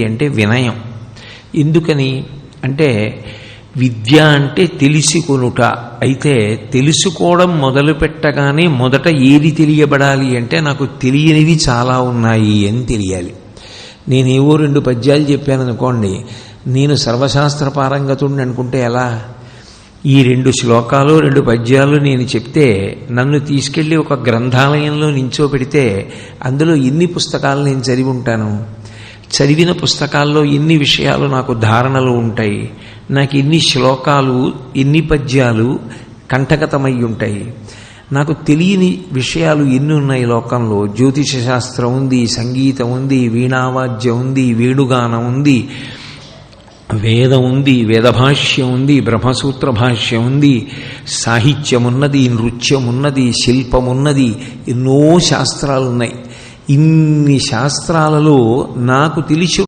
అంటే వినయం. ఎందుకని అంటే విద్య అంటే తెలుసుకొనుట. అయితే తెలుసుకోవడం మొదలు పెట్టగానే మొదట ఏది తెలియబడాలి అంటే నాకు తెలియనివి చాలా ఉన్నాయి అని తెలియాలి. నేనేవో 2 పద్యాలు చెప్పాను అనుకోండి, నేను సర్వశాస్త్ర పారంగతుడిని అనుకుంటే ఎలా? ఈ 2 శ్లోకాలు 2 పద్యాలు నేను చెప్తే నన్ను తీసుకెళ్ళి ఒక గ్రంథాలయంలో నించోపెడితే అందులో ఎన్ని పుస్తకాలు నేను చదివి ఉంటాను? చదివిన పుస్తకాల్లో ఎన్ని విషయాలు నాకు ధారణలు ఉంటాయి? నాకు ఎన్ని శ్లోకాలు ఎన్ని పద్యాలు కంఠగతమై ఉంటాయి? నాకు తెలియని విషయాలు ఎన్ని ఉన్నాయి లోకంలో? జ్యోతిష శాస్త్రం ఉంది, సంగీతం ఉంది, వీణావాద్యం ఉంది, వేణుగానం ఉంది, వేదం ఉంది, వేదభాష్యం ఉంది, బ్రహ్మసూత్ర భాష్యం ఉంది, సాహిత్యం ఉన్నది, నృత్యం ఉన్నది, శిల్పం ఉన్నది, ఎన్నో శాస్త్రాలు ఉన్నాయి. ఇన్ని శాస్త్రాలలో నాకు తెలిసి